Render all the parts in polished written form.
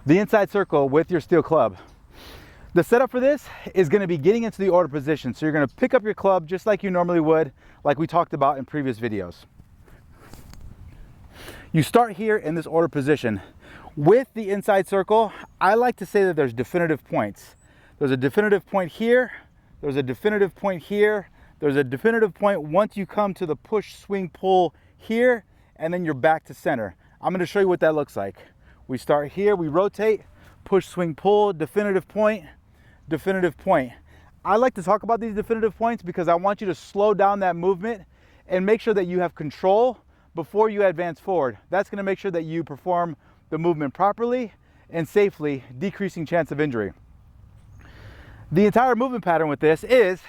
the inside circle with your steel club. The setup for this is going to be getting into the order position. So you're going to pick up your club just like you normally would, like we talked about in previous videos. You start here in this order position. With the inside circle, I like to say that there's definitive points. There's a definitive point here, there's a definitive point here, there's a definitive point once you come to the push, swing, pull here, and then you're back to center. I'm going to show you what that looks like. We start here, we rotate, push, swing, pull, definitive point, definitive point. I like to talk about these definitive points because I want you to slow down that movement and make sure that you have control before you advance forward. That's going to make sure that you perform the movement properly and safely, decreasing chance of injury. The entire movement pattern with this is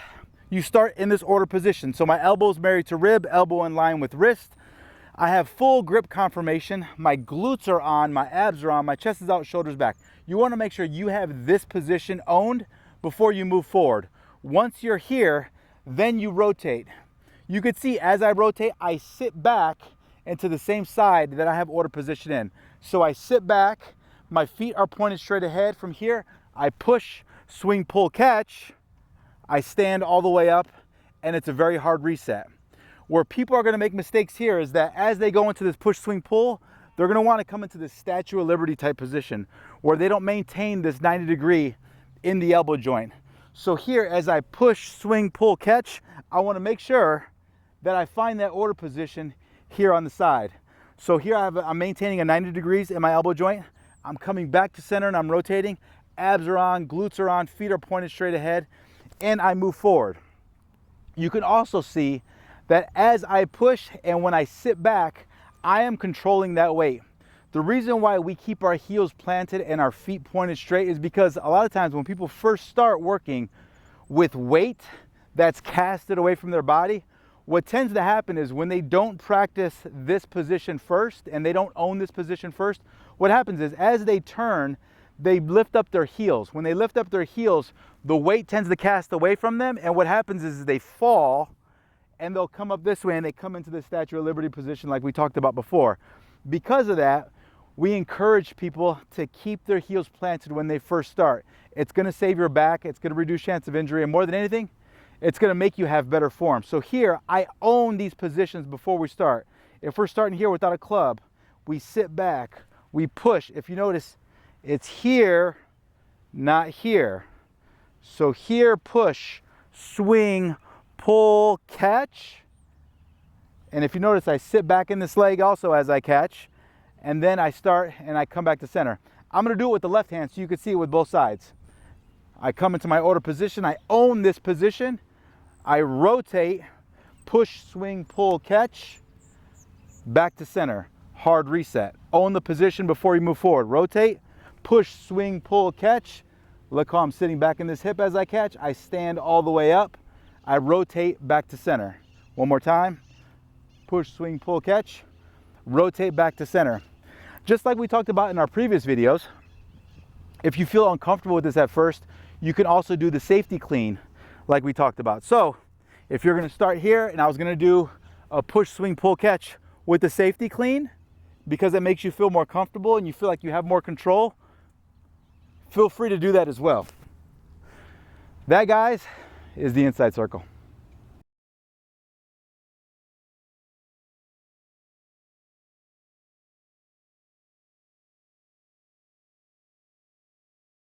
you start in this order position. So my elbow's married to rib, elbow in line with wrist. I have full grip confirmation. My glutes are on, my abs are on, my chest is out, shoulders back. You want to make sure you have this position owned before you move forward. Once you're here, then you rotate. You could see as I rotate, I sit back into the same side that I have order position in. So I sit back, my feet are pointed straight ahead. From here, I push, swing, pull, catch. I stand all the way up, and it's a very hard reset. Where people are going to make mistakes here is that as they go into this push, swing, pull, they're going to want to come into this Statue of Liberty type position where they don't maintain this 90 degree in the elbow joint. So here, as I push, swing, pull, catch, I want to make sure that I find that order position here on the side. So here I'm maintaining a 90 degrees in my elbow joint. I'm coming back to center and I'm rotating. Abs are on, glutes are on, feet are pointed straight ahead, and I move forward. You can also see that as I push and when I sit back, I am controlling that weight. The reason why we keep our heels planted and our feet pointed straight is because a lot of times when people first start working with weight that's casted away from their body, what tends to happen is when they don't practice this position first and they don't own this position first, what happens is as they turn, they lift up their heels. When they lift up their heels, the weight tends to cast away from them, and what happens is they fall and they'll come up this way and they come into the Statue of Liberty position like we talked about before. Because of that, we encourage people to keep their heels planted when they first start. It's going to save your back, it's going to reduce chance of injury, and more than anything, it's going to make you have better form. So here, I own these positions before we start. If we're starting here without a club, we sit back, we push. If you notice, it's here, not here. So here, push, swing, pull, catch. And if you notice, I sit back in this leg also as I catch. And then I start and I come back to center. I'm going to do it with the left hand so you can see it with both sides. I come into my order position. I own this position. I rotate, push, swing, pull, catch, back to center. Hard reset. Own the position before you move forward. Rotate, push, swing, pull, catch. Look how I'm sitting back in this hip as I catch. I stand all the way up. I rotate back to center. One more time. Push, swing, pull, catch. Rotate back to center. Just like we talked about in our previous videos, if you feel uncomfortable with this at first, you can also do the safety clean like we talked about. So if you're going to start here and I was going to do a push, swing, pull, catch with the safety clean because it makes you feel more comfortable and you feel like you have more control, feel free to do that as well. That, guys, is the inside circle.